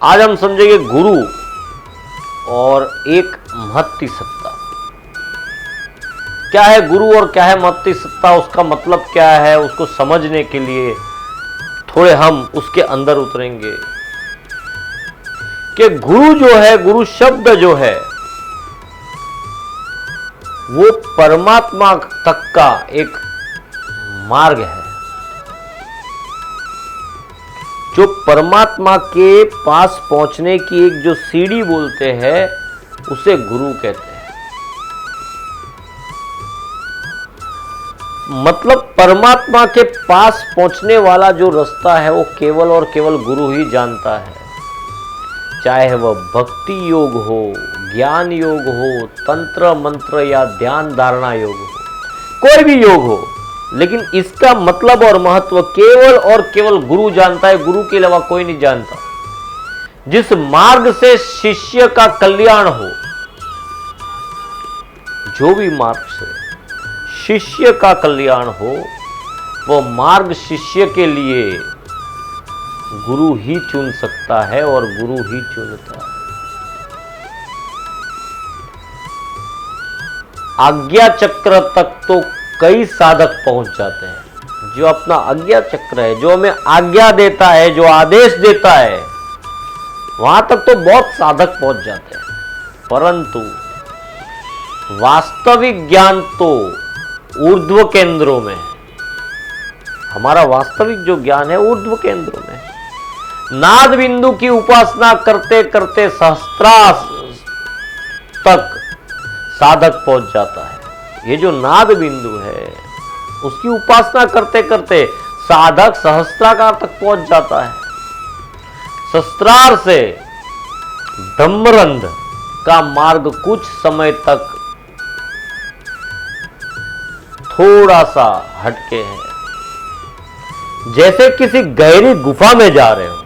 आज हम समझेंगे गुरु और एक महत्ती सत्ता। क्या है गुरु और क्या है महत्ती सत्ता, उसका मतलब क्या है, उसको समझने के लिए थोड़े हम उसके अंदर उतरेंगे कि गुरु जो है, गुरु शब्द जो है वो परमात्मा तक का एक मार्ग है। जो परमात्मा के पास पहुंचने की एक जो सीढ़ी बोलते हैं उसे गुरु कहते हैं। मतलब परमात्मा के पास पहुंचने वाला जो रास्ता है वो केवल और केवल गुरु ही जानता है। चाहे वह भक्ति योग हो, ज्ञान योग हो, तंत्र मंत्र या ध्यान धारणा योग हो, कोई भी योग हो, लेकिन इसका मतलब और महत्व केवल और केवल गुरु जानता है। गुरु के अलावा कोई नहीं जानता। जिस मार्ग से शिष्य का कल्याण हो, जो भी मार्ग से शिष्य का कल्याण हो, वह मार्ग शिष्य के लिए गुरु ही चुन सकता है और गुरु ही चुनता है। आज्ञा चक्र तक तो कई साधक पहुंच जाते हैं। जो अपना आज्ञा चक्र है, जो हमें आज्ञा देता है, जो आदेश देता है, वहां तक तो बहुत साधक पहुंच जाते हैं। परंतु वास्तविक ज्ञान तो ऊर्ध्व केंद्रों में है। हमारा वास्तविक जो ज्ञान है ऊर्ध्व केंद्रों में है। नाद बिंदु की उपासना करते करते सहस्त्रार तक साधक पहुंच जाता है। ये जो नाद बिंदु है उसकी उपासना करते करते साधक सहस्त्राकार तक पहुंच जाता है। सहस्त्रार से ब्रह्मरंध्र का मार्ग कुछ समय तक थोड़ा सा हटके है। जैसे किसी गहरी गुफा में जा रहे हो,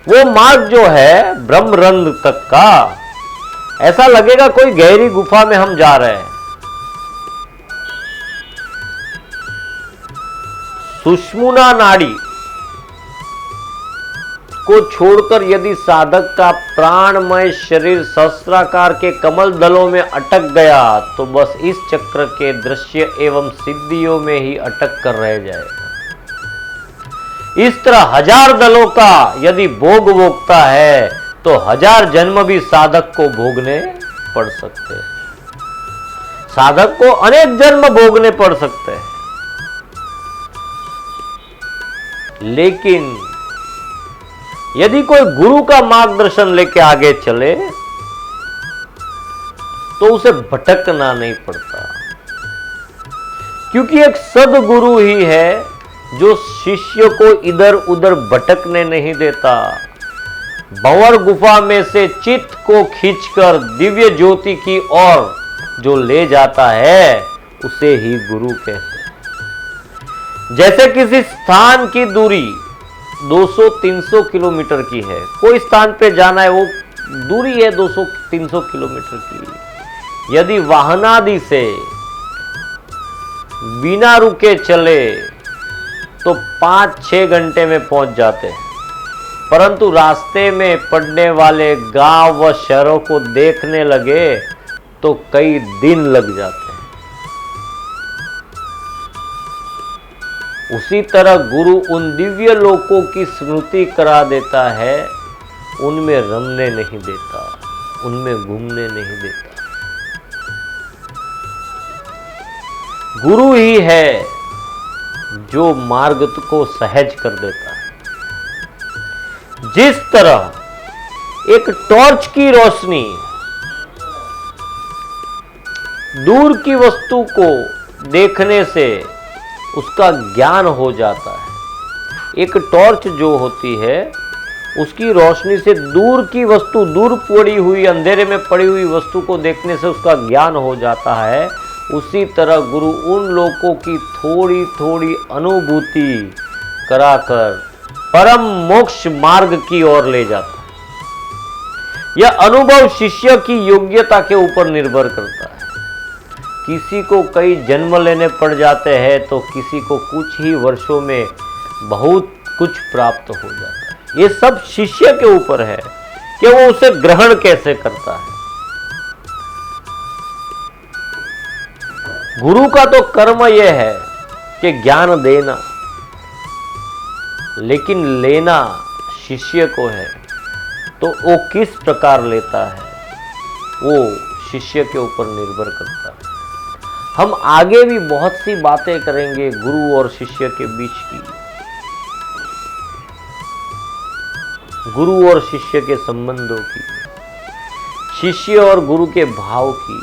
वो मार्ग जो है ब्रह्मरंध्र तक का, ऐसा लगेगा कोई गहरी गुफा में हम जा रहे हैं। सुषुम्ना नाड़ी को छोड़कर यदि साधक का प्राणमय शरीर सहस्राकार के कमल दलों में अटक गया तो बस इस चक्र के दृश्य एवं सिद्धियों में ही अटक कर रह जाएगा। इस तरह हजार दलों का यदि भोग भोगता है तो हजार जन्म भी साधक को भोगने पड़ सकते हैं। साधक को अनेक जन्म भोगने पड़ सकते हैं। लेकिन यदि कोई गुरु का मार्गदर्शन लेके आगे चले तो उसे भटकना नहीं पड़ता, क्योंकि एक सदगुरु ही है जो शिष्य को इधर उधर भटकने नहीं देता। भंवर गुफा में से चित्त को खींचकर दिव्य ज्योति की ओर जो ले जाता है उसे ही गुरु कहते हैं। जैसे किसी स्थान की दूरी 200-300 किलोमीटर की है, कोई स्थान पे जाना है, वो दूरी है 200-300 किलोमीटर की। यदि वाहनादि से बिना रुके चले तो 5-6 घंटे में पहुंच जाते हैं। परंतु रास्ते में पड़ने वाले गांव व शहरों को देखने लगे तो कई दिन लग जाते हैं। उसी तरह गुरु उन दिव्य लोकों की स्मृति करा देता है, उनमें रमने नहीं देता, उनमें घूमने नहीं देता। गुरु ही है जो मार्ग को सहज कर देता है। जिस तरह एक टॉर्च की रोशनी दूर की वस्तु को देखने से उसका ज्ञान हो जाता है। एक टॉर्च जो होती है उसकी रोशनी से दूर की वस्तु, दूर पड़ी हुई अंधेरे में पड़ी हुई वस्तु को देखने से उसका ज्ञान हो जाता है। उसी तरह गुरु उन लोगों की थोड़ी थोड़ी अनुभूति कराकर परम मोक्ष मार्ग की ओर ले जाता है। यह अनुभव शिष्य की योग्यता के ऊपर निर्भर करता है। किसी को कई जन्म लेने पड़ जाते हैं तो किसी को कुछ ही वर्षों में बहुत कुछ प्राप्त हो जाता है। ये सब शिष्य के ऊपर है कि वो उसे ग्रहण कैसे करता है। गुरु का तो कर्म यह है कि ज्ञान देना, लेकिन लेना शिष्य को है, तो वो किस प्रकार लेता है वो शिष्य के ऊपर निर्भर करता है। हम आगे भी बहुत सी बातें करेंगे गुरु और शिष्य के बीच की, गुरु और शिष्य के संबंधों की, शिष्य और गुरु के भाव की।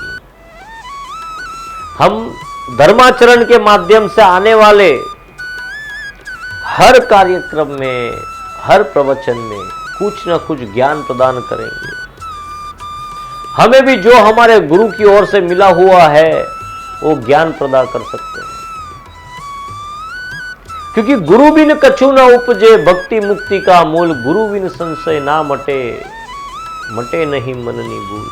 हम धर्माचरण के माध्यम से आने वाले हर कार्यक्रम में, हर प्रवचन में कुछ न कुछ ज्ञान प्रदान करेंगे। हमें भी जो हमारे गुरु की ओर से मिला हुआ है वो ज्ञान प्रदान कर सकते हैं, क्योंकि गुरु बिन कछु न उपजे, भक्ति मुक्ति का मूल। गुरु बिन संशय ना मटे, मटे नहीं मननी भूल।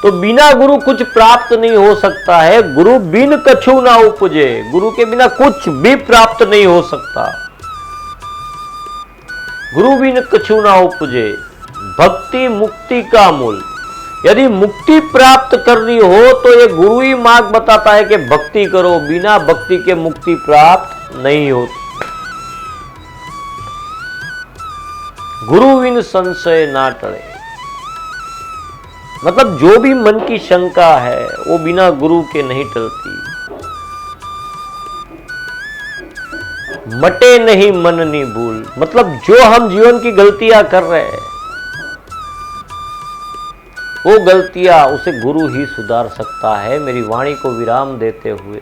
तो बिना गुरु कुछ प्राप्त नहीं हो सकता है। गुरु बिन कछु ना उपजे, गुरु के बिना कुछ भी प्राप्त नहीं हो सकता। गुरु बिन कछु ना उपजे, भक्ति मुक्ति का मूल। यदि मुक्ति प्राप्त करनी हो तो ये गुरु ही मार्ग बताता है कि भक्ति करो, बिना भक्ति के मुक्ति प्राप्त नहीं होती। गुरु बिन संशय ना टले, मतलब जो भी मन की शंका है वो बिना गुरु के नहीं टलती। मटे नहीं मननी भूल, मतलब जो हम जीवन की गलतियां कर रहे हैं वो गलतियां उसे गुरु ही सुधार सकता है। मेरी वाणी को विराम देते हुए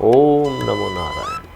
ओम नमो नारायण।